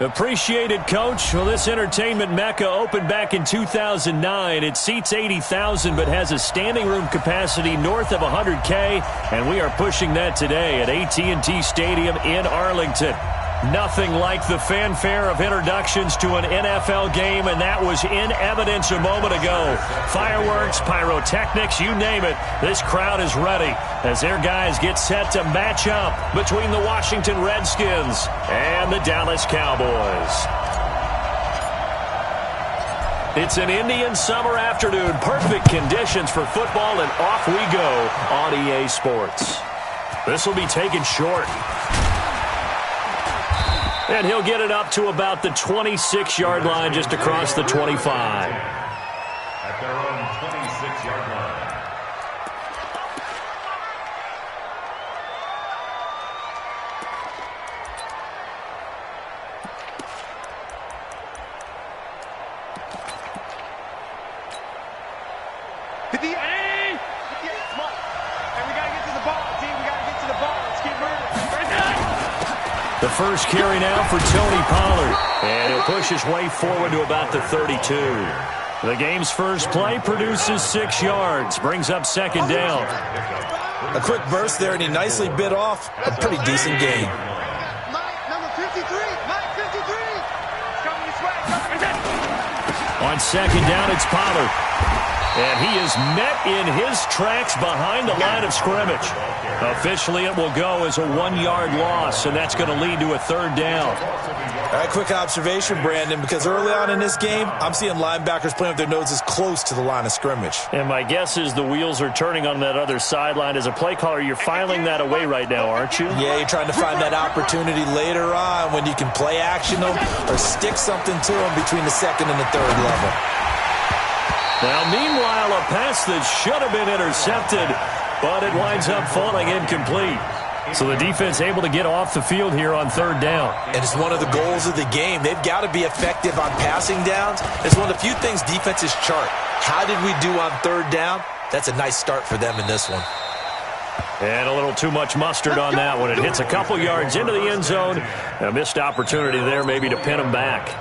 Appreciated, Coach. Well, this entertainment mecca opened back in 2009. It seats 80,000 but has a standing room capacity north of 100K, and we are pushing that today at AT&T Stadium in Arlington. Nothing like the fanfare of introductions to an NFL game, and that was in evidence a moment ago. Fireworks, pyrotechnics, you name it. This crowd is ready as their guys get set to match up between the Washington Redskins and the Dallas Cowboys. It's an Indian summer afternoon. Perfect conditions for football, and off we go on EA Sports. This will be taken short. And he'll get it up to about the 26-yard line, just across the 25. At their own 26-yard line. The first carry now for Tony Pollard. And he'll push his way forward to about the 32. The game's first play produces 6 yards. Brings up second down. A quick burst there, and he nicely bit off a pretty decent gain. Number 53. Mike 53. Coming this way. On second down, it's Pollard. And he is met in his tracks behind the line of scrimmage. Officially, it will go as a 1-yard loss, and that's going to lead to a third down. All right, quick observation, Brandon, because early on in this game, I'm seeing linebackers playing with their noses close to the line of scrimmage. And my guess is the wheels are turning on that other sideline. As a play caller, you're filing that away right now, aren't you? Yeah, you're trying to find that opportunity later on when you can play action them or stick something to them between the second and the third level. Now, meanwhile, a pass that should have been intercepted, but it winds up falling incomplete. So the defense able to get off the field here on third down. And it's one of the goals of the game. They've got to be effective on passing downs. It's one of the few things defenses chart. How did we do on third down? That's a nice start for them in this one. And a little too much mustard on that one. It hits a couple yards into the end zone. A missed opportunity there maybe to pin them back.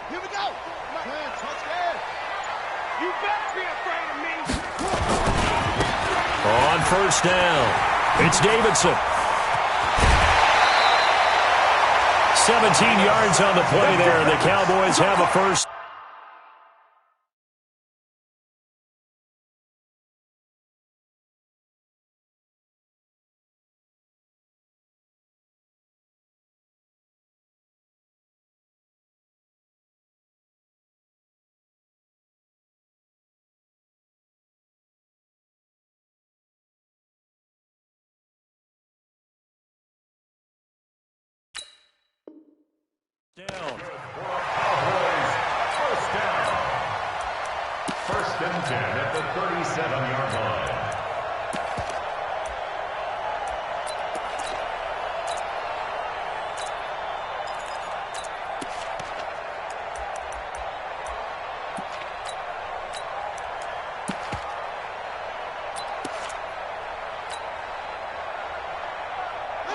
Here we go. Man, touchdown. You better be afraid of me. On first down, it's Davidson. 17 yards on the play there. The Cowboys have a first. Down. First and 10 at the 37-yard line.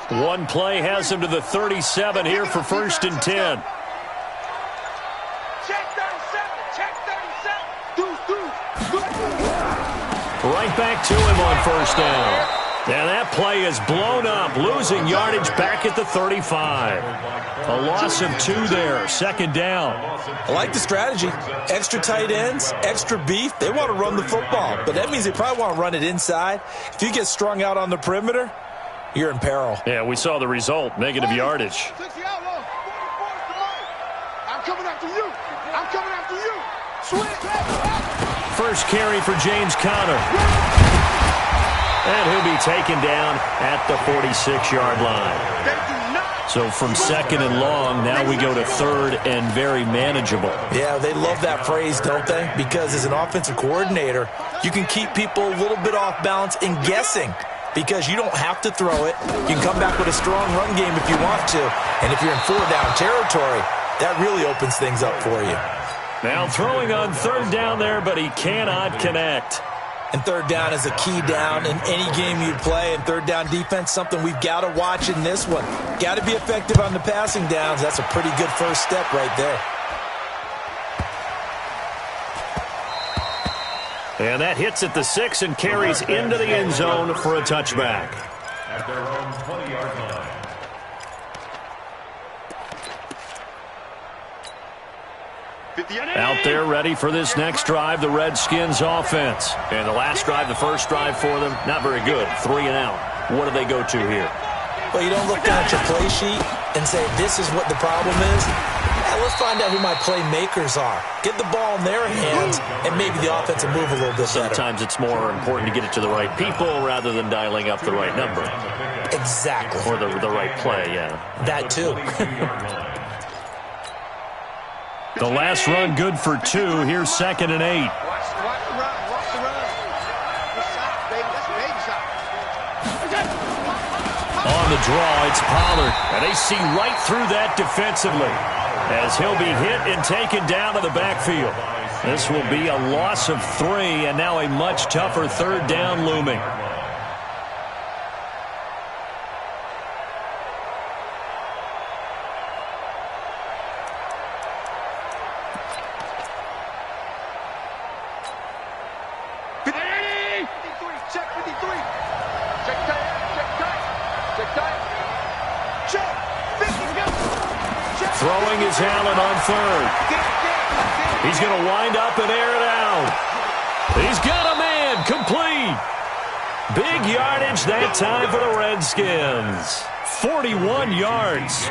One play has him to the 37 here for first and 10. Check 37. Check 37. Right back to him on first down. And that play is blown up, losing yardage back at the 35. A loss of 2 there, second down. I like the strategy. Extra tight ends, extra beef. They want to run the football, but that means they probably want to run it inside. If you get strung out on the perimeter, you're in peril. Yeah, we saw the result, negative yardage. I'm coming after you. I'm coming after you. Swing. First carry for James Conner. And he'll be taken down at the 46-yard line. So from second and long, now we go to third and very manageable. Yeah, they love that phrase, don't they? Because as an offensive coordinator, you can keep people a little bit off balance and guessing because you don't have to throw it. You can come back with a strong run game if you want to. And if you're in four-down territory, that really opens things up for you. Now throwing on third down there, but he cannot connect. And third down is a key down in any game you play. And third down defense, something we've got to watch in this one. Got to be effective on the passing downs. That's a pretty good first step right there. And that hits at the 6 and carries into the end zone for a touchback. At their own 20-yard line. Out there ready for this next drive, the Redskins offense. And the last drive, the first drive for them, not very good. 3 and out. What do they go to here? Well, you don't look down at your play sheet and say, this is what the problem is. Yeah, let's find out who my playmakers are. Get the ball in their hands, and maybe the offense will move a little bit better. Sometimes it's more important to get it to the right people rather than dialing up the right number. Exactly. Or the right play, yeah. That too. The last run good for 2. Here's 2nd and 8. Watch the run. Watch the run. Good shot, baby. That's a baby shot. On the draw, it's Pollard. And they see right through that defensively as he'll be hit and taken down to the backfield. This will be a loss of 3, and now a much tougher third down looming. Check 53. Check tight. Check tight. Check tight. Check 50. Check. Throwing his Allen on third. He's going to wind up and air it out. He's got a man. Complete. Big yardage that time for the Redskins. 41 yards.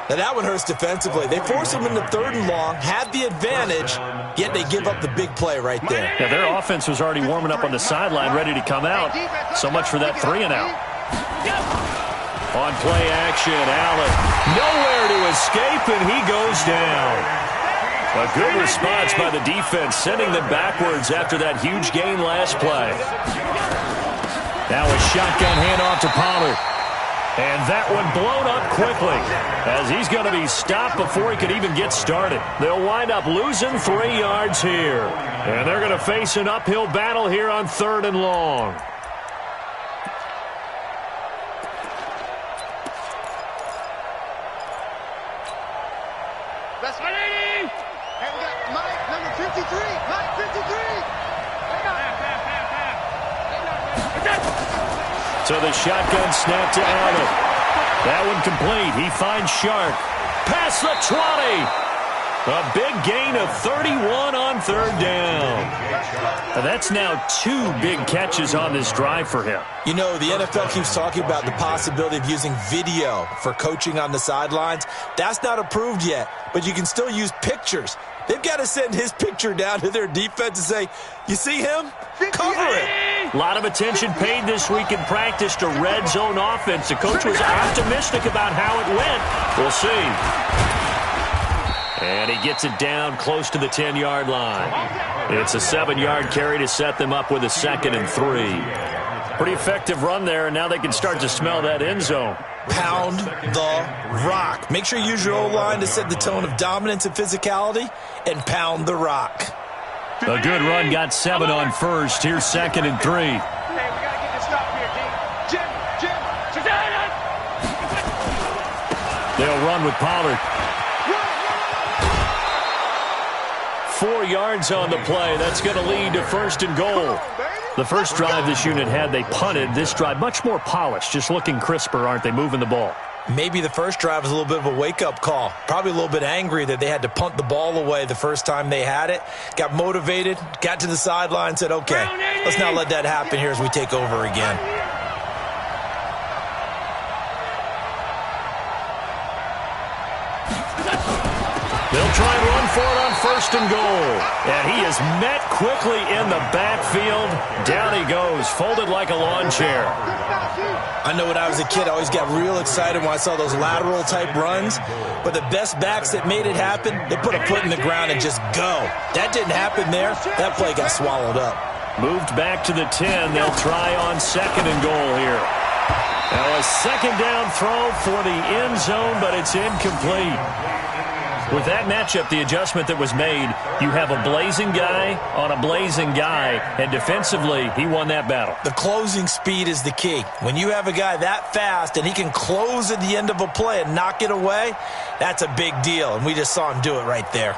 Now that one hurts defensively. They force him into third and long, had the advantage, yet they give up the big play right there. Yeah, their offense was already warming up on the sideline, ready to come out. So much for that 3 and out. On play action, Allen nowhere to escape, and he goes down. A good response by the defense, sending them backwards after that huge gain last play. Now a shotgun handoff to Pollard. And that one blown up quickly as he's going to be stopped before he could even get started. They'll wind up losing 3 yards here. And they're going to face an uphill battle here on third and long. That's my lady. And we got Mike, number 53. Mike, 53. So the shotgun snap to Allen. That one complete. He finds Sharp. Past the 20. A big gain of 31 on third down. And that's now 2 big catches on this drive for him. You know, the NFL keeps talking about the possibility of using video for coaching on the sidelines. That's not approved yet, but you can still use pictures. They've got to send his picture down to their defense and say, you see him? Cover it. A lot of attention paid this week in practice to red zone offense. The coach was optimistic about how it went. We'll see. And he gets it down close to the 10-yard line. It's a 7-yard carry to set them up with a 2nd and 3. Pretty effective run there, and now they can start to smell that end zone. Pound the rock. Make sure you use your O-line to set the tone of dominance and physicality, and pound the rock. A good run, got 7 on first. Here's 2nd and 3. Hey, we got to get this stop here, Jim. They'll run with Pollard. 4 yards on the play. That's going to lead to 1st and goal. The first drive this unit had, they punted. This drive, much more polished, just looking crisper, aren't they, moving the ball? Maybe the first drive was a little bit of a wake-up call. Probably a little bit angry that they had to punt the ball away the first time they had it. Got motivated, got to the sideline, said, okay, let's not let that happen here as we take over again. They'll try and run for it on 1st and goal. And he is met quickly in the backfield. Down he goes, folded like a lawn chair. I know when I was a kid, I always got real excited when I saw those lateral-type runs. But the best backs that made it happen, they put a foot in the ground and just go. That didn't happen there. That play got swallowed up. Moved back to the 10. They'll try on 2nd and goal here. Now a 2nd down throw for the end zone, but it's incomplete. With that matchup, the adjustment that was made, you have a blazing guy on a blazing guy, and defensively, he won that battle. The closing speed is the key. When you have a guy that fast and he can close at the end of a play and knock it away, that's a big deal, and we just saw him do it right there.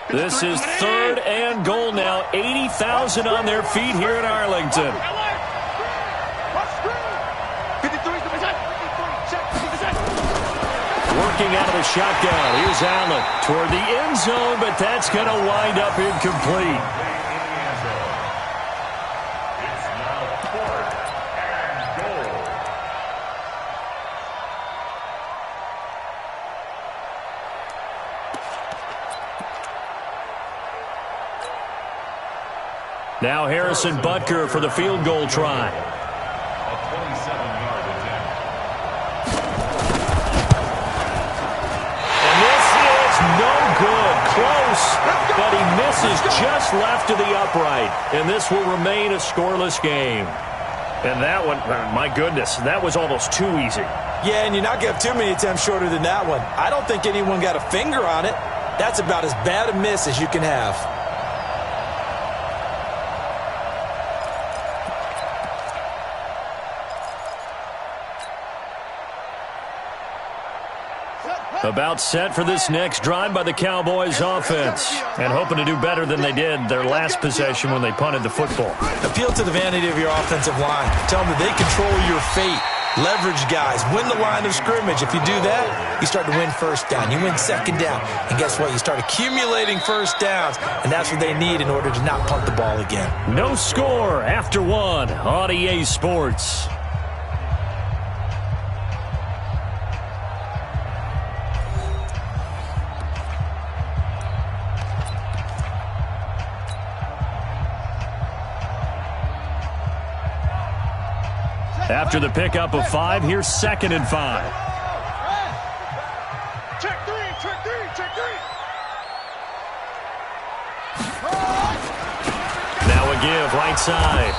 This is 3rd and goal now. 80,000 on their feet here in Arlington. Working out of the shotgun. Here's Allen toward the end zone, but that's going to wind up incomplete. It's now 4th and goal. Now Harrison Butker for the field goal try. A 27-yard attempt. And this is no good. Close, but he misses just left of the upright. And this will remain a scoreless game. And that one, my goodness, that was almost too easy. Yeah, and you're not going to have too many attempts shorter than that one. I don't think anyone got a finger on it. That's about as bad a miss as you can have. About set for this next drive by the Cowboys offense. And hoping to do better than they did their last possession when they punted the football. Appeal to the vanity of your offensive line. Tell them that they control your fate. Leverage guys. Win the line of scrimmage. If you do that, you start to win 1st down. You win 2nd down. And guess what? You start accumulating 1st downs. And that's what they need in order to not punt the ball again. No score after 1 on EA Sports. After the pickup of 5, here's 2nd and 5. Check three, check three, check three. Now a give right side.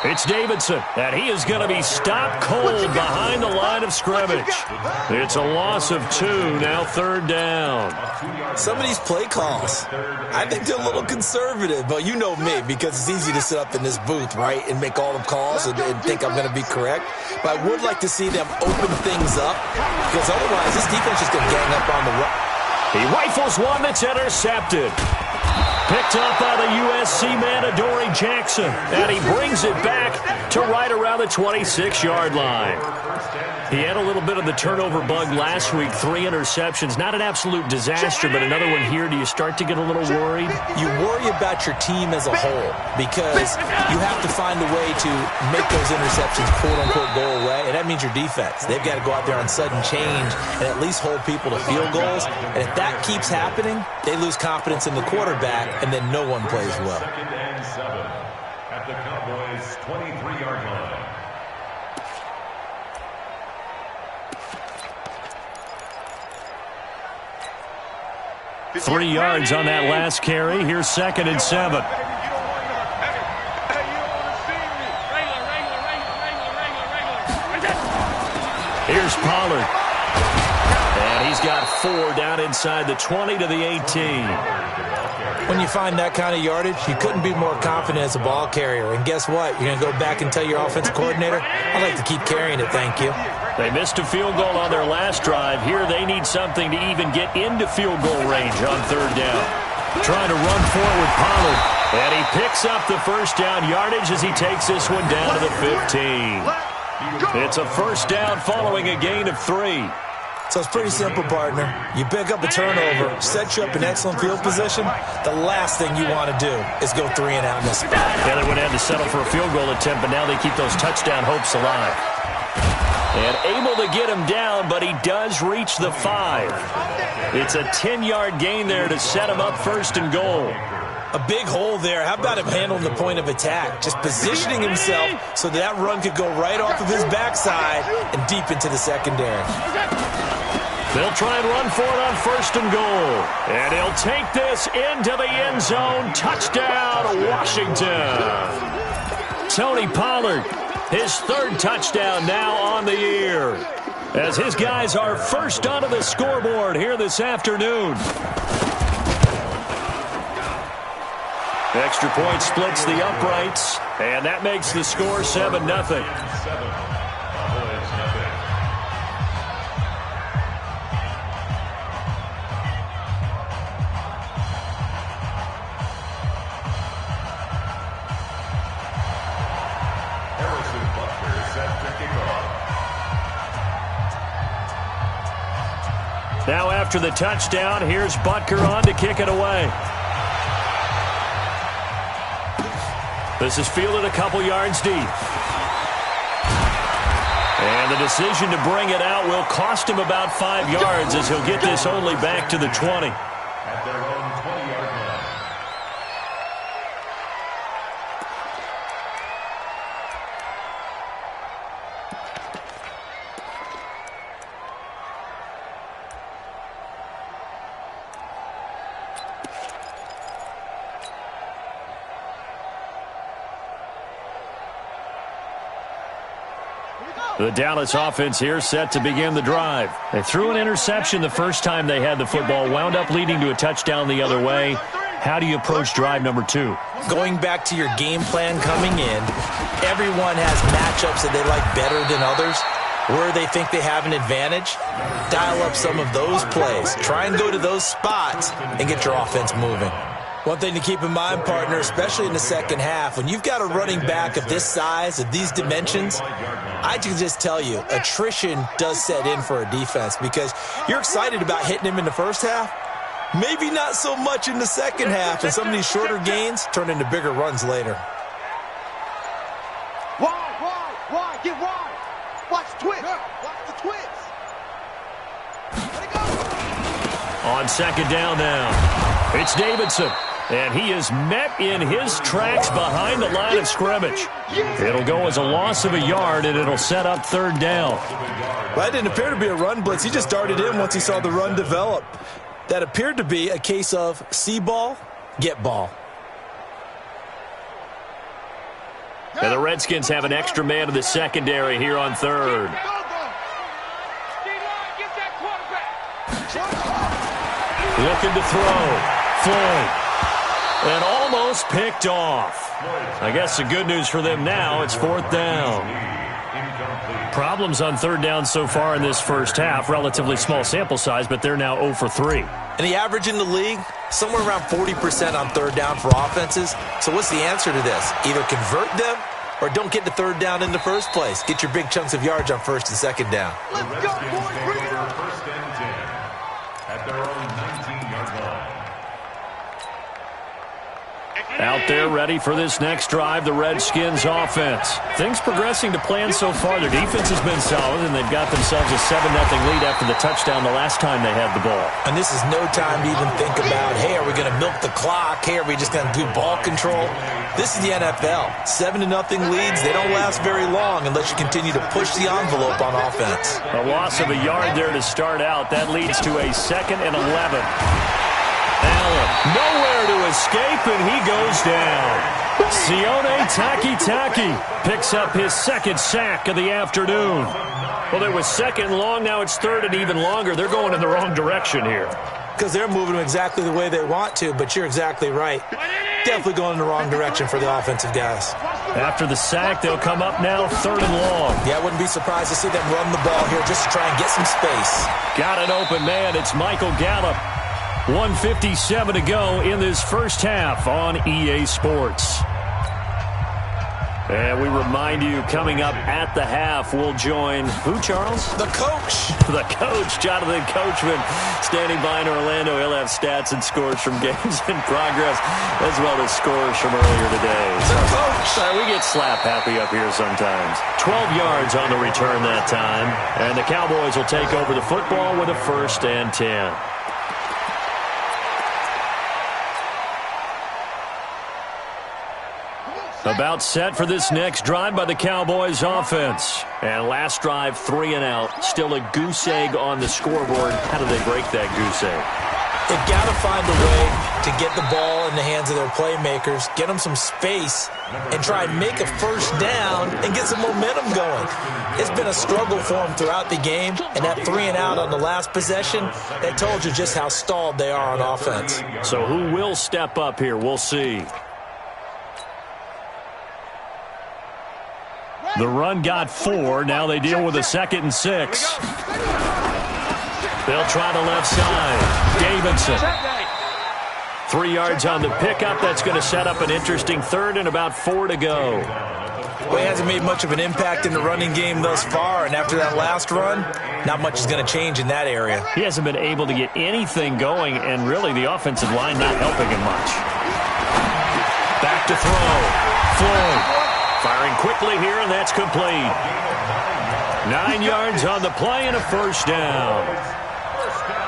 It's Davidson, and he is going to be stopped cold behind the line of scrimmage. It's a loss of 2, now 3rd down. Some of these play calls, I think they're a little conservative, but you know me, because it's easy to sit up in this booth, right, and make all the calls and think I'm going to be correct. But I would like to see them open things up, because otherwise this defense is going to gang up on the run. He rifles one that's intercepted. Picked up by the USC man, Adoree Jackson. And he brings it back to right around the 26-yard line. He had a little bit of the turnover bug last week. 3 interceptions. Not an absolute disaster, but another one here. Do you start to get a little worried? You worry about your team as a whole because you have to find a way to make those interceptions, quote-unquote, go away, and that means your defense. They've got to go out there on sudden change and at least hold people to field goals. And if that keeps happening, they lose confidence in the quarterback, and then no one plays well. 2nd and 7 at the Cowboys' 23-yard line. 3 yards on that last carry. Here's 2nd and 7. Here's Pollard. And he's got 4 down inside the 20 to the 18. When you find that kind of yardage, you couldn't be more confident as a ball carrier. And guess what? You're going to go back and tell your offensive coordinator, I'd like to keep carrying it, thank you. They missed a field goal on their last drive. Here they need something to even get into field goal range on 3rd down. Trying to run for it with Pollard. And he picks up the 1st down yardage as he takes this one down to the 15. It's a 1st down following a gain of 3. So it's pretty simple, partner. You pick up a turnover, set you up in excellent field position. The last thing you want to do is go 3 and out in this spot. Yeah, they would have to settle for a field goal attempt, but now they keep those touchdown hopes alive. And able to get him down, but he does reach the 5. It's a 10-yard gain there to set him up first and goal. A big hole there. How about him handling the point of attack? Just positioning himself so that run could go right off of his backside and deep into the secondary. They'll try and run for it on first and goal. And he'll take this into the end zone. Touchdown, Washington. Tony Pollard, his 3rd touchdown now on the year, as his guys are first onto the scoreboard here this afternoon. Extra point splits the uprights, and that makes the score 7-0. Now after the touchdown, here's Butker on to kick it away. This is fielded a couple yards deep. And the decision to bring it out will cost him about 5 yards, as he'll get this only back to the 20. At their own 20-yard line. The Dallas offense here set to begin the drive. They threw an interception the first time they had the football, wound up leading to a touchdown the other way. How do you approach drive number 2? Going back to your game plan coming in, everyone has matchups that they like better than others. Where they think they have an advantage, dial up some of those plays. Try and go to those spots and get your offense moving. One thing to keep in mind, partner, especially in the second half, when you've got a running back of this size, of these dimensions, I can just tell you, attrition does set in for a defense because you're excited about hitting him in the first half. Maybe not so much in the second half, and some of these shorter gains turn into bigger runs later. Wide, get wide. Watch the twist. Watch the twist. Let it go. On second down now, it's Davidson. And he is met in his tracks behind the line of scrimmage. It'll go as a loss of a yard, and it'll set up 3rd down. Well, that didn't appear to be a run blitz. He just darted in once he saw the run develop. That appeared to be a case of see ball, get ball. And the Redskins have an extra man in the secondary here on 3rd. Looking to throw. Floyd. And almost picked off. I guess the good news for them now, it's 4th down. Problems on 3rd down so far in this first half. Relatively small sample size, but they're now 0 for 3. And the average in the league, somewhere around 40% on 3rd down for offenses. So what's the answer to this? Either convert them or don't get to 3rd down in the first place. Get your big chunks of yards on 1st and 2nd down. Let's go, boys. Bring it on. 1st and 10 at their own 19-yard line. Out there ready for this next drive, the Redskins offense. Things progressing to plan so far. Their defense has been solid, and they've got themselves a 7-0 lead after the touchdown the last time they had the ball. And this is no time to even think about, hey, are we going to milk the clock? Hey, are we just going to do ball control? This is the NFL. 7-0 leads, they don't last very long unless you continue to push the envelope on offense. A loss of a yard there to start out. That leads to a 2nd and 11. Allen, nowhere to escape, and he goes down. Sione Takitaki picks up his 2nd sack of the afternoon. Well, there was 2nd long, now it's 3rd and even longer. They're going in the wrong direction here. Because they're moving exactly the way they want to, but you're exactly right. Definitely going in the wrong direction for the offensive guys. After the sack, they'll come up now 3rd and long. Yeah, I wouldn't be surprised to see them run the ball here just to try and get some space. Got an open man. It's Michael Gallup. 1:57 to go in this first half on EA Sports. And we remind you, coming up at the half, we'll join who, Charles? The coach. The coach, Jonathan Coachman, standing by in Orlando. He'll have stats and scores from games in progress, as well as scores from earlier today. The coach. Sorry, we get slap happy up here sometimes. 12 yards on the return that time. And the Cowboys will take over the football with a 1st and 10. About set for this next drive by the Cowboys offense. And last drive, 3 and out. Still a goose egg on the scoreboard. How do they break that goose egg? They've got to find a way to get the ball in the hands of their playmakers, get them some space, and try and make a 1st down and get some momentum going. It's been a struggle for them throughout the game, and that 3 and out on the last possession, that told you just how stalled they are on offense. So who will step up here? We'll see. The run got 4. Now they deal with a 2nd and 6. They'll try the left side. Davidson. 3 yards on the pickup. That's going to set up an interesting 3rd and about 4 to go. Well, he hasn't made much of an impact in the running game thus far, and after that last run, not much is going to change in that area. He hasn't been able to get anything going, and really the offensive line not helping him much. Back to throw. Floyd. Firing quickly here, and that's complete. 9 yards on the play and a 1st down.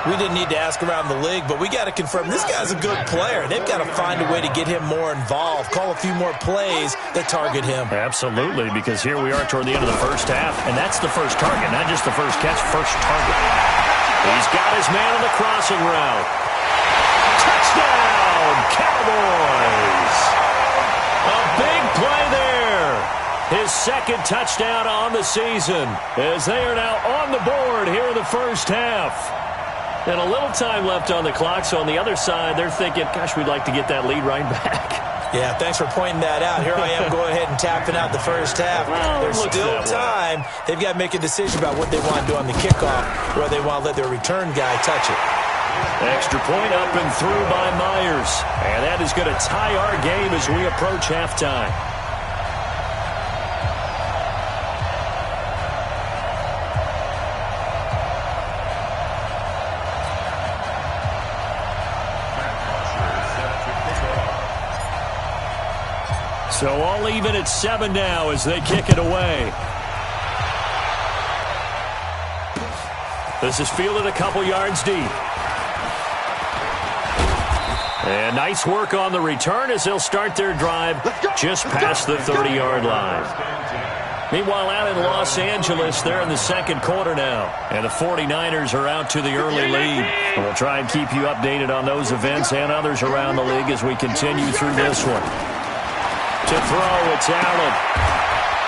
We didn't need to ask around the league, but we got to confirm this guy's a good player. They've got to find a way to get him more involved, call a few more plays that target him. Absolutely, because here we are toward the end of the 1st half, and that's the first target, not just the first catch, first target. He's got his man on the crossing route. Touchdown, Cowboys! A big play there. His 2nd touchdown on the season, as they are now on the board here in the 1st half. And a little time left on the clock, so on the other side, they're thinking, gosh, we'd like to get that lead right back. Yeah, thanks for pointing that out. Here I am going ahead and tapping out the 1st half. Well, there's still time. They've got to make a decision about what they want to do on the kickoff, or they want to let their return guy touch it. Extra point up and through by Myers. And that is going to tie our game as we approach halftime. So all even at 7 now as they kick it away. This is fielded a couple yards deep. And nice work on the return as they'll start their drive just past the 30-yard line. Meanwhile, out in Los Angeles, they're in the 2nd quarter now. And the 49ers are out to the early lead. And we'll try and keep you updated on those events and others around the league as we continue through this one. To throw, it's Allen.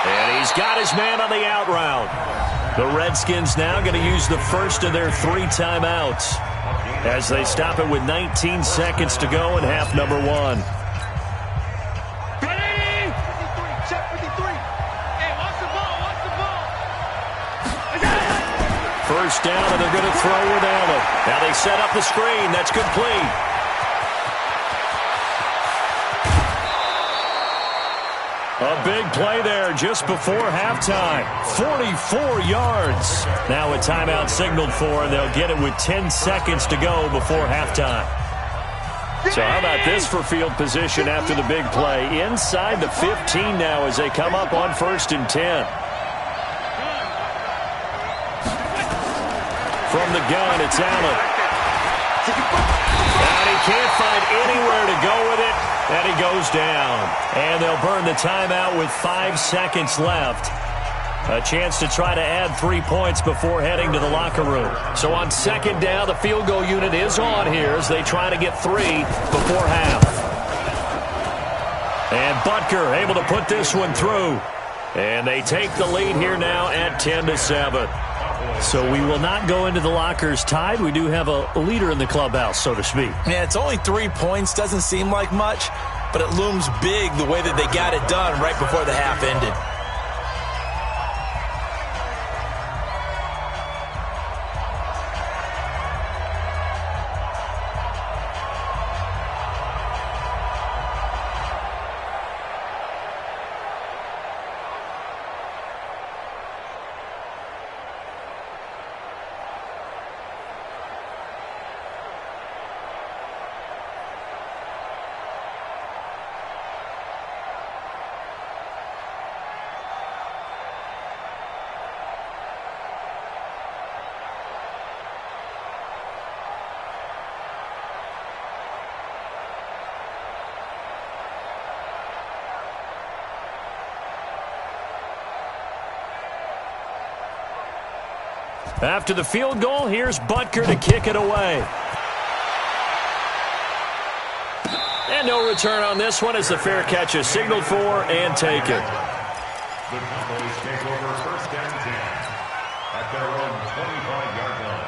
And he's got his man on the out route. The Redskins now going to use the first of their 3 timeouts as they stop it with 19 seconds to go in half number 1. Ready? 53, check 53. Hey, watch the ball, watch the ball. First down, and they're going to throw with Allen. Now they set up the screen. That's complete. A big play there just before halftime. 44 yards. Now a timeout signaled for, and they'll get it with 10 seconds to go before halftime. So how about this for field position after the big play? Inside the 15 now as they come up on 1st and 10. From the gun, it's Allen. And he can't find anywhere to go with it. And he goes down. And they'll burn the timeout with 5 seconds left. A chance to try to add 3 points before heading to the locker room. So on 2nd down, the field goal unit is on here as they try to get 3 before half. And Butker able to put this one through. And they take the lead here now at 10-7. So we will not go into the lockers tied. We do have a leader in the clubhouse, so to speak. Yeah, it's only 3 points. Doesn't seem like much, but it looms big the way that they got it done right before the half ended. After the field goal, here's Butker to kick it away. And no return on this one as the fair catch is signaled for and taken. The Cowboys take over first down 10 at their own 25-yard line.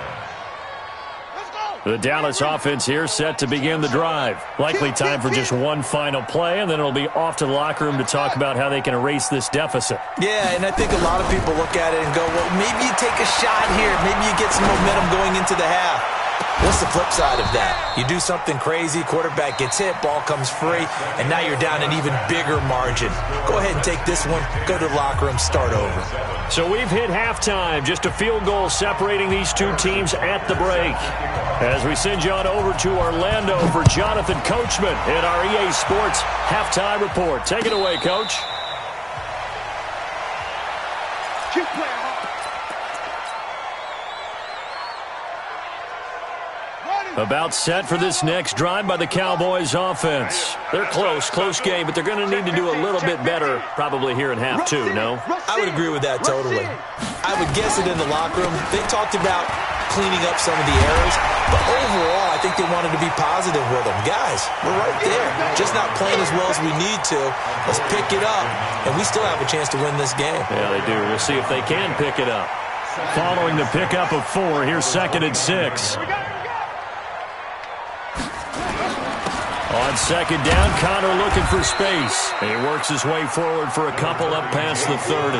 The Dallas offense here set to begin the drive. Likely time for just one final play, and then it'll be off to the locker room to talk about how they can erase this deficit. Yeah, and I think a lot of people look at it and go, well, maybe you take a shot here. Maybe you get some momentum going into the half. What's the flip side of that? You do something crazy, quarterback gets hit, ball comes free, and now you're down an even bigger margin. Go ahead and take this one, go to the locker room, start over. So we've hit halftime, just a field goal separating these two teams at the break. As we send you on over to Orlando for Jonathan Coachman in our EA Sports Halftime Report. Take it away, Coach. Keep playing hard. About set for this next drive by the Cowboys offense. They're close game, but they're going to need to do a little bit better probably here in half two, no? I would agree with that totally. I would guess it in the locker room. They talked about cleaning up some of the errors, but overall, I think they wanted to be positive with them. Guys, we're right there. Just not playing as well as we need to. Let's pick it up, and we still have a chance to win this game. Yeah, they do. We'll see if they can pick it up. Following the pickup of 4, here's 2nd and 6. On 2nd down, Connor looking for space. He works his way forward for a couple up past the 30.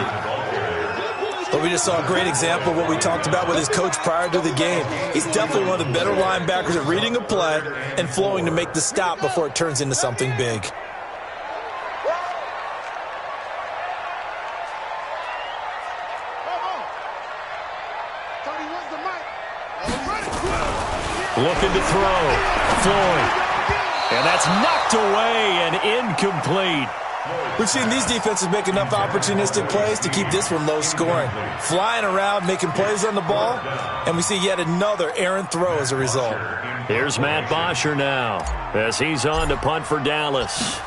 But we just saw a great example of what we talked about with his coach prior to the game. He's definitely one of the better linebackers at reading a play and flowing to make the stop before it turns into something big. Looking to throw. Floyd. And that's knocked away and incomplete. We've seen these defenses make enough opportunistic plays to keep this one low scoring. Flying around, making plays on the ball, and we see yet another errant throw as a result. Here's Matt Bosher now as he's on to punt for Dallas.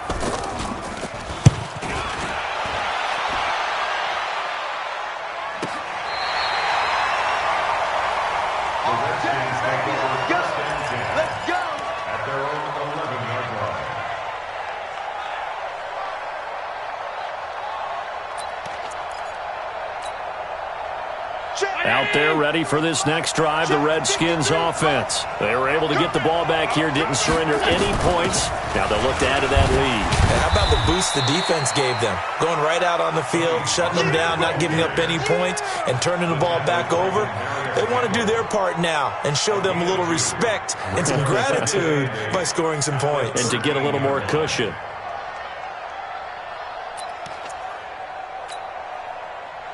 Out there ready for this next drive, the Redskins offense. They were able to get the ball back here, didn't surrender any points. Now they'll look to add to that lead. And how about the boost the defense gave them? Going right out on the field, shutting them down, not giving up any points, and turning the ball back over. They want to do their part now and show them a little respect and some gratitude by scoring some points. And to get a little more cushion.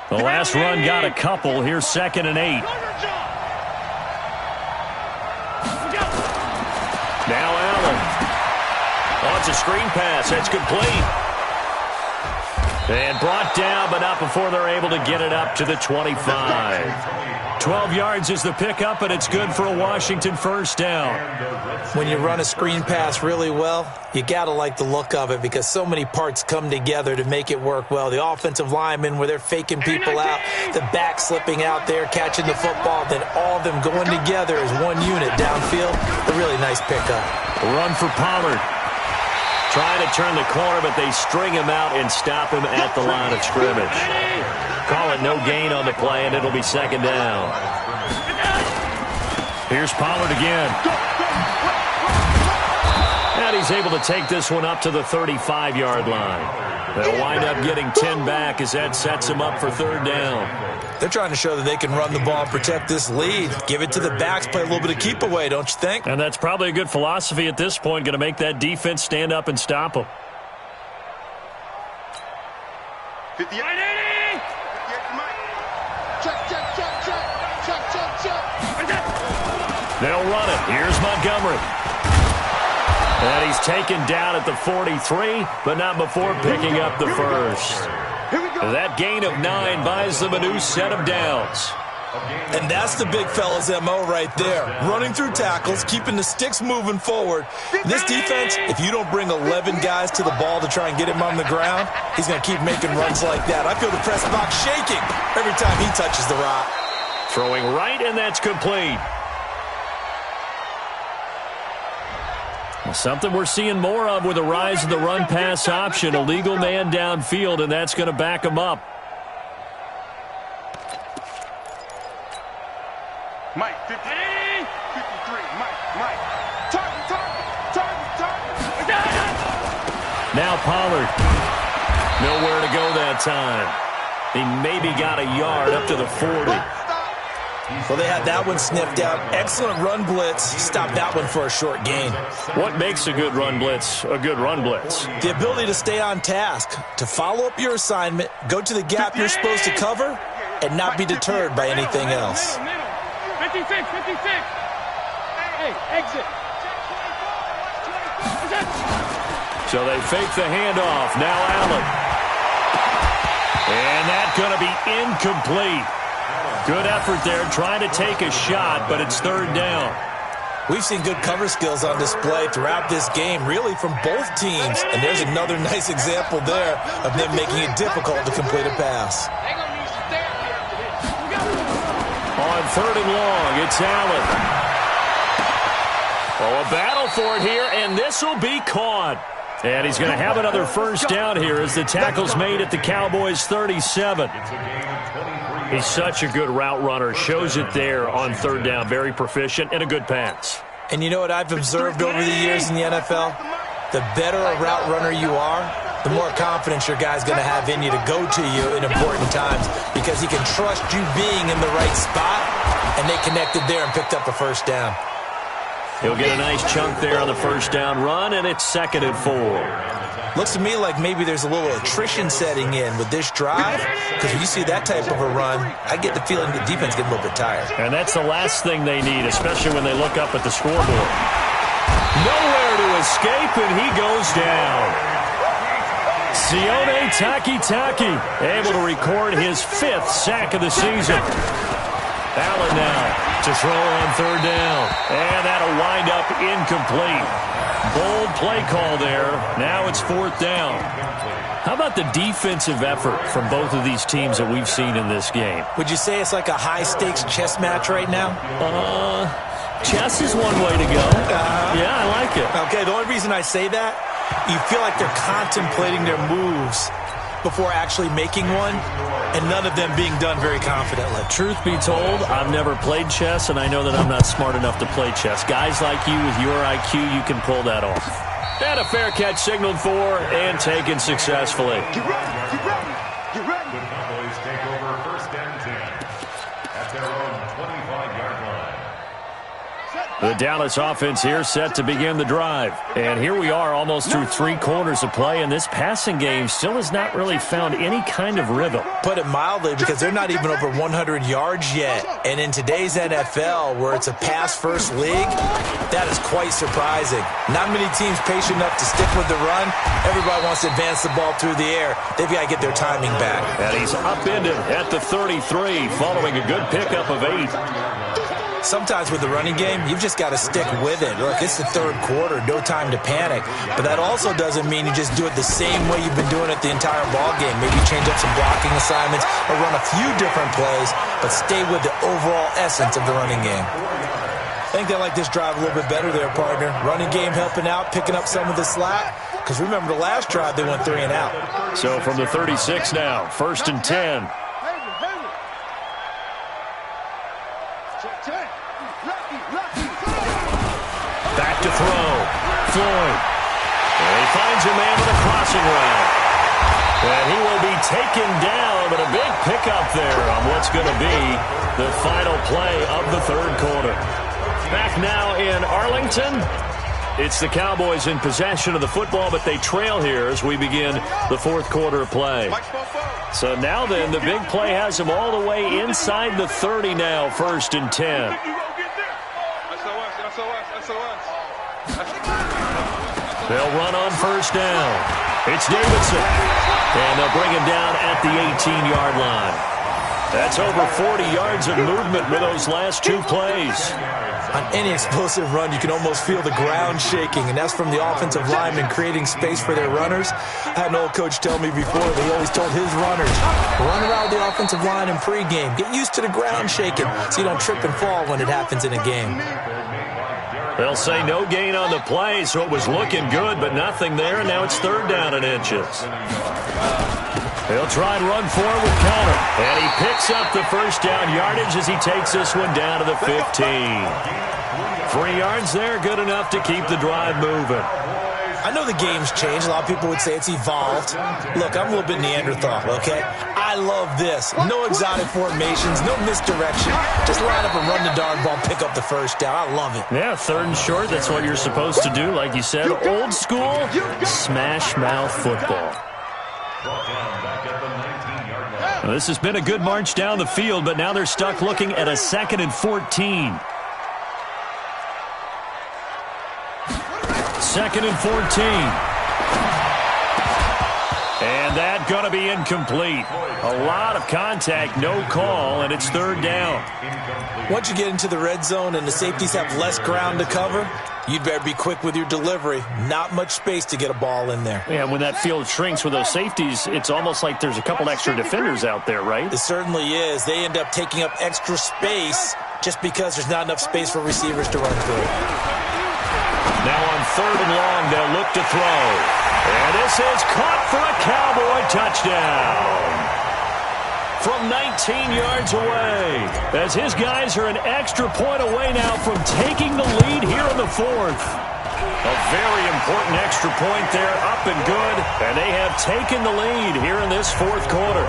The last run got a couple. Here's 2nd and 8. Now Allen. Oh, it's a screen pass. That's complete. And brought down, but not before they're able to get it up to the 25. 12 yards is the pickup, and it's good for a Washington first down. When you run a screen pass really well, you got to like the look of it because so many parts come together to make it work well. The offensive linemen where they're faking people out, the back slipping out there, catching the football, then all of them going together as one unit downfield. A really nice pickup. Run for Pollard. Trying to turn the corner, but they string him out and stop him at the line of scrimmage. Call it no gain on the play, and it'll be 2nd down. Here's Pollard again. And he's able to take this one up to the 35-yard line. They'll wind up getting 10 back as that sets him up for 3rd down. They're trying to show that they can run the ball and protect this lead. Give it to the backs, play a little bit of keep away, don't you think? And that's probably a good philosophy at this point, going to make that defense stand up and stop them. 58. They'll run it. Here's Montgomery. And he's taken down at the 43, but not before picking up the first. That gain of 9 buys them a new set of downs. And that's the big fella's MO right there. Running through tackles, keeping the sticks moving forward. This defense, if you don't bring 11 guys to the ball to try and get him on the ground, he's going to keep making runs like that. I feel the press box shaking every time he touches the rock. Throwing right, and that's complete. Something we're seeing more of with the rise of the run-pass option. A legal man downfield, and that's going to back him up. Mike, 50, 53, Mike. Target. Now Pollard. Nowhere to go that time. He maybe got a yard up to the 40. Well, they had that one sniffed out. Excellent run blitz. Stopped that one for a short gain. What makes a good run blitz a good run blitz? The ability to stay on task, to follow up your assignment, go to the gap you're supposed to cover, and not be deterred by anything else. 56. Hey, exit. So they fake the handoff. Now Allen. And that's going to be incomplete. Good effort there, trying to take a shot, but it's third down. We've seen good cover skills on display throughout this game, really from both teams. And there's another nice example there of them making it difficult to complete a pass. On third and long, it's Allen. Oh, a battle for it here, and this will be caught. And he's going to have another first down here as the tackle's made at the Cowboys' 37. He's such a good route runner. Shows it there on third down. Very proficient and a good pass. And you know what I've observed over the years in the NFL? The better a route runner you are, the more confidence your guy's going to have in you to go to you in important times because he can trust you being in the right spot, and they connected there and picked up a first down. He'll get a nice chunk there on the first down run, and it's 2nd and 4. Looks to me like maybe there's a little attrition setting in with this drive, because when you see that type of a run, I get the feeling the defense gets a little bit tired. And that's the last thing they need, especially when they look up at the scoreboard. Nowhere to escape, and he goes down. Sione Takitaki able to record his 5th sack of the season. Allen now to throw on third down. And that'll wind up incomplete. Bold play call there. Now it's 4th down. How about the defensive effort from both of these teams that we've seen in this game? Would you say it's like a high-stakes chess match right now? Chess is one way to go. Yeah, I like it. Okay, the only reason I say that, you feel like they're contemplating their moves before actually making one, and none of them being done very confidently. Truth be told, I've never played chess, and I know that I'm not smart enough to play chess. Guys like you with your IQ, you can pull that off. And a fair catch signaled for and taken successfully. Get ready. The Cowboys take over 1st and 10 at their own 25-yard line. The Dallas offense here set to begin the drive. And here we are almost through 3 quarters of play, and this passing game still has not really found any kind of rhythm. Put it mildly, because they're not even over 100 yards yet. And in today's NFL, where it's a pass-first league, that is quite surprising. Not many teams patient enough to stick with the run. Everybody wants to advance the ball through the air. They've got to get their timing back. And he's upended at the 33, following a good pickup of 8. Sometimes with the running game, you've just got to stick with it. Look, it's the 3rd quarter, no time to panic. But that also doesn't mean you just do it the same way you've been doing it the entire ball game. Maybe change up some blocking assignments or run a few different plays, but stay with the overall essence of the running game. I think they like this drive a little bit better there, partner. Running game helping out, picking up some of the slack. Because remember, the last drive, they went 3 and out. So from the 36 now, 1st and 10. Back to throw. Floyd. And he finds a man with a crossing route. And he will be taken down, but a big pickup there on what's going to be the final play of the 3rd quarter. Back now in Arlington. It's the Cowboys in possession of the football, but they trail here as we begin the 4th quarter of play. So now then, the big play has them all the way inside the 30 now, 1st and 10. They'll run on 1st down. It's Davidson. And they'll bring him down at the 18-yard line. That's over 40 yards of movement with those last two plays. On any explosive run, you can almost feel the ground shaking, and that's from the offensive linemen creating space for their runners. I had an old coach tell me before that he always told his runners, run around the offensive line in pregame. Get used to the ground shaking so you don't trip and fall when it happens in a game. They'll say no gain on the play, so it was looking good, but nothing there, and now it's third down and inches. He'll try and run forward with Connor. And he picks up the first down yardage as he takes this one down to the 15. 3 yards there, good enough to keep the drive moving. I know the game's changed. A lot of people would say it's evolved. Look, I'm a little bit Neanderthal, okay? I love this. No exotic formations, no misdirection. Just line up and run the darn ball, pick up the first down. I love it. Yeah, third and short, that's what you're supposed to do. Like you said, old school, smash mouth football. Well, this has been a good march down the field, but now they're stuck looking at a 2nd and 14. 2nd and 14. And that going to be incomplete. A lot of contact, no call, and it's third down. Once you get into the red zone and the safeties have less ground to cover, you'd better be quick with your delivery. Not much space to get a ball in there. Yeah, when that field shrinks with those safeties, it's almost like there's a couple extra defenders out there, right? It certainly is. They end up taking up extra space just because there's not enough space for receivers to run through. Now on third and long, they'll look to throw. And this is caught for a Cowboy touchdown. From 19 yards away, as his guys are an extra point away now from taking the lead here in the fourth. A very important extra point there, up and good, and they have taken the lead here in this fourth quarter.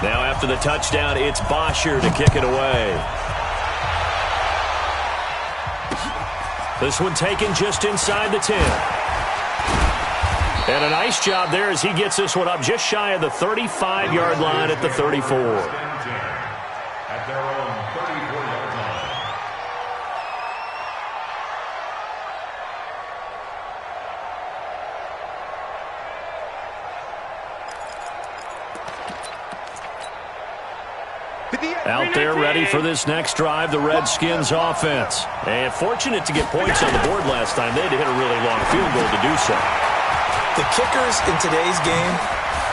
Now after the touchdown, it's Bosher to kick it away. This one taken just inside the 10. And a nice job there as he gets this one up just shy of the 35-yard line at the 34. At their own 34-yard line. Out there ready for this next drive, the Redskins offense. And fortunate to get points on the board last time. They had to hit a really long field goal to do so. The kickers in today's game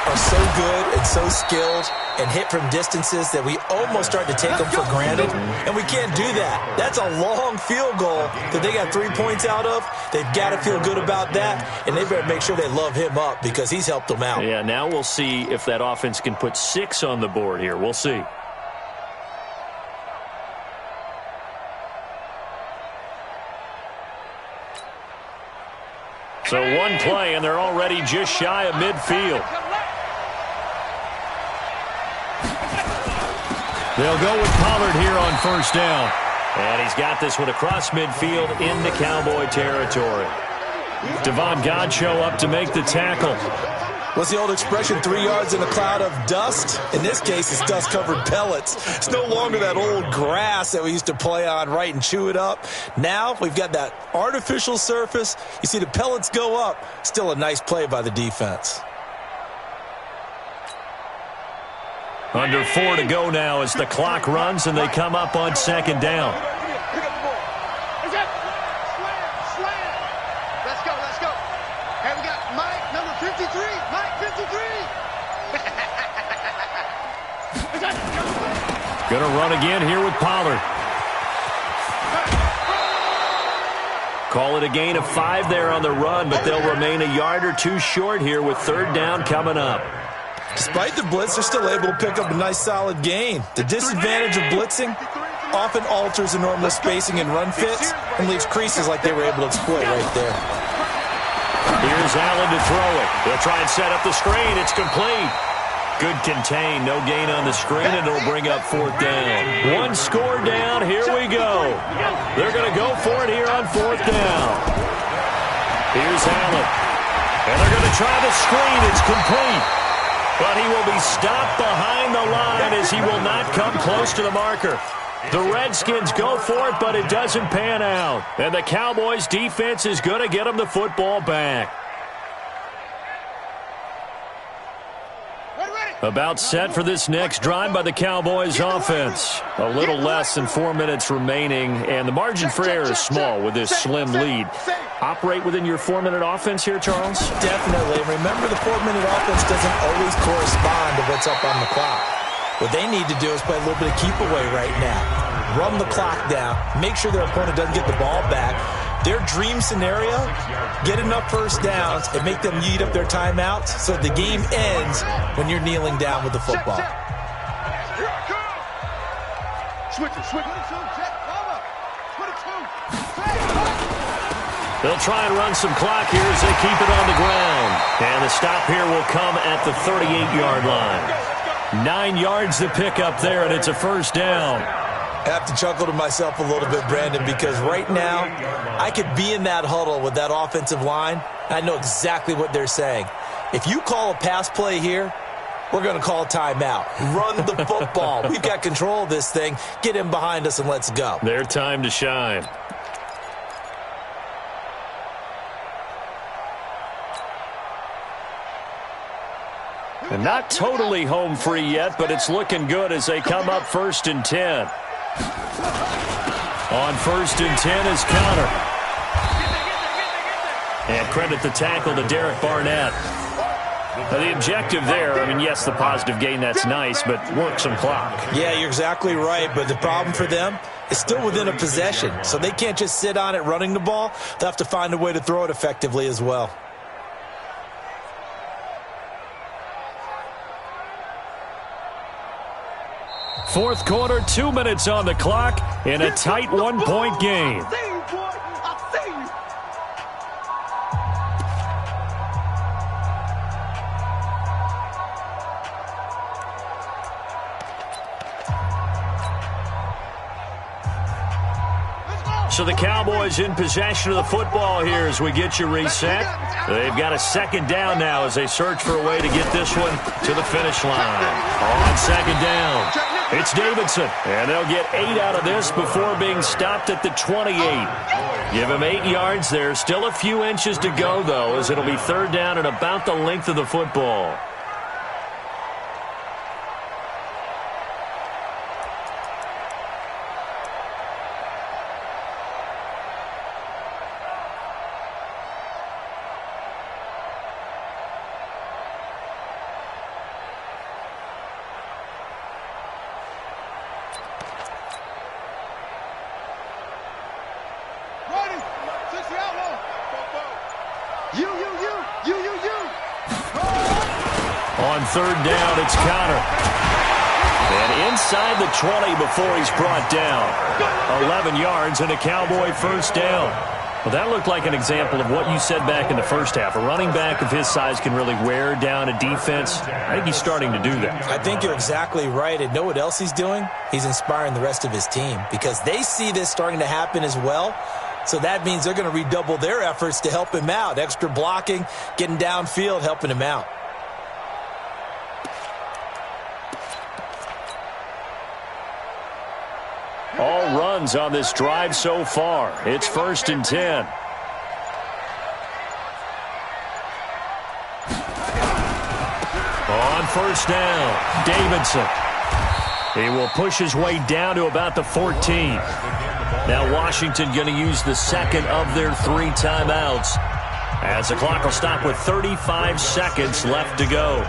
are so good and so skilled and hit from distances that we almost start to take them for granted, and we can't do that. That's a long field goal that they got 3 points out of. They've got to feel good about that, and they better make sure they love him up because he's helped them out. Yeah, now we'll see if that offense can put 6 on the board here. We'll see. So one play, and they're already just shy of midfield. They'll go with Pollard here on first down. And he's got this one across midfield into Cowboy territory. Devon Godchaux up to make the tackle. What's the old expression, 3 yards in a cloud of dust? In this case, it's dust-covered pellets. It's no longer that old grass that we used to play on, right, and chew it up. Now we've got that artificial surface. You see the pellets go up. Still a nice play by the defense. Under 4 to go now as the clock runs and they come up on second down. Going to run again here with Pollard. Call it a gain of 5 there on the run, but they'll remain a yard or 2 short here with third down coming up. Despite the blitz, they're still able to pick up a nice solid gain. The disadvantage of blitzing often alters the normal spacing and run fits and leaves creases like they were able to exploit right there. Here's Allen to throw it. They'll try and set up the screen. It's complete. Good contain, no gain on the screen, and it'll bring up fourth down. One score down, here we go. They're going to go for it here on fourth down. Here's Allen. And they're going to try the screen. It's complete. But he will be stopped behind the line as he will not come close to the marker. The Redskins go for it, but it doesn't pan out. And the Cowboys defense is going to get them the football back. About set for this next drive by the Cowboys offense. A little less than 4 minutes remaining, and the margin for error is small with this slim lead. Operate within your 4-minute offense here, Charles? Definitely. Remember, the 4-minute offense doesn't always correspond to what's up on the clock. What they need to do is play a little bit of keep away right now. Run the clock down. Make sure their opponent doesn't get the ball back. Their dream scenario, get enough first downs and make them eat up their timeouts so the game ends when you're kneeling down with the football. Switch it. They'll try and run some clock here as they keep it on the ground. And the stop here will come at the 38-yard line. 9 yards to pick up there, and it's a first down. I have to chuckle to myself a little bit, Brandon, because right now I could be in that huddle with that offensive line. I know exactly what they're saying. If you call a pass play here, we're going to call a timeout. Run the football. We've got control of this thing. Get him behind us and let's go. Their time to shine. And not totally home free yet, but it's looking good as they come up 1st and 10. On 1st and 10 is Connor. And credit the tackle to Derek Barnett. Now the objective there, I mean, yes, the positive gain, that's nice, but work some clock. Yeah, you're exactly right, but the problem for them is still within a possession, so they can't just sit on it running the ball. They'll have to find a way to throw it effectively as well. Fourth quarter, 2 minutes on the clock in a tight 1-point game. So the Cowboys in possession of the football here as we get you reset. They've got a second down now as they search for a way to get this one to the finish line. On second down, it's Davidson, and they'll get 8 out of this before being stopped at the 28. Give him 8 yards there. Still a few inches to go, though, as it'll be third down and about the length of the football. On third down, it's Connor. And inside the 20 before he's brought down. 11 yards and a Cowboy first down. Well, that looked like an example of what you said back in the first half. A running back of his size can really wear down a defense. I think he's starting to do that. I think you're exactly right. And know what else he's doing? He's inspiring the rest of his team because they see this starting to happen as well. So that means they're going to redouble their efforts to help him out. Extra blocking, getting downfield, helping him out. All runs on this drive so far. It's 1st and 10. On first down, Davidson. He will push his way down to about the 14. Now Washington going to use the second of their 3 timeouts as the clock will stop with 35 seconds left to go.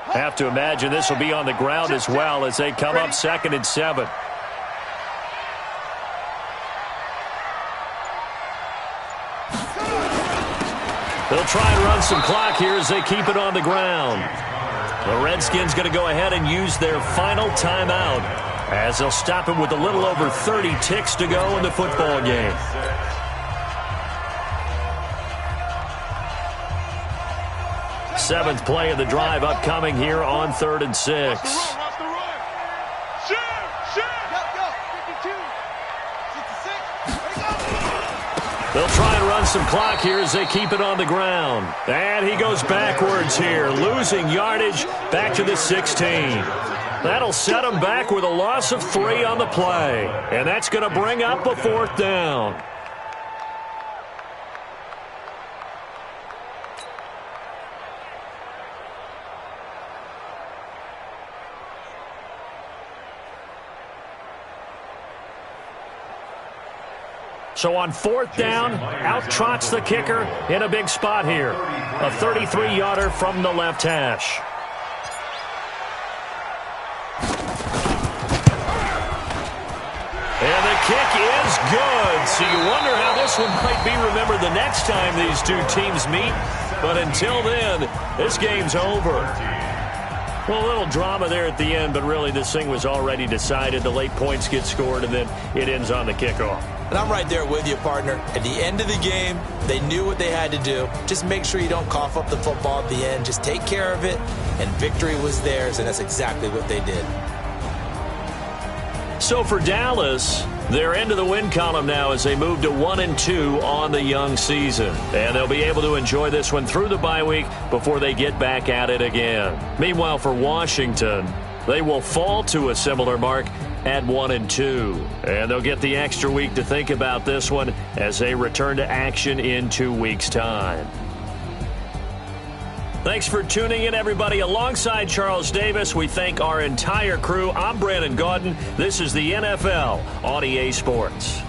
Have to imagine this will be on the ground as well as they come up 2nd and 7. They'll try and run some clock here as they keep it on the ground. The Redskins going to go ahead and use their final timeout as they'll stop it with a little over 30 ticks to go in the football game. Seventh play of the drive upcoming here on 3rd and 6. They'll try and run some clock here as they keep it on the ground. And he goes backwards here, losing yardage back to the 16. That'll set him back with a loss of 3 on the play. And that's going to bring up a 4th down. So on 4th down, out trots the kicker in a big spot here. A 33-yarder from the left hash. And the kick is good. So you wonder how this one might be remembered the next time these two teams meet. But until then, this game's over. Well, a little drama there at the end, but really this thing was already decided. The late points get scored, and then it ends on the kickoff. And I'm right there with you, partner. At the end of the game, they knew what they had to do. Just make sure you don't cough up the football at the end. Just take care of it, and victory was theirs, and that's exactly what they did. So for Dallas, they're into the win column now as they move to 1-2 on the young season. And they'll be able to enjoy this one through the bye week before they get back at it again. Meanwhile, for Washington, they will fall to a similar mark at 1-2. And they'll get the extra week to think about this one as they return to action in 2 weeks' time. Thanks for tuning in, everybody. Alongside Charles Davis, we thank our entire crew. I'm Brandon Gaudin. This is the NFL on EA Sports.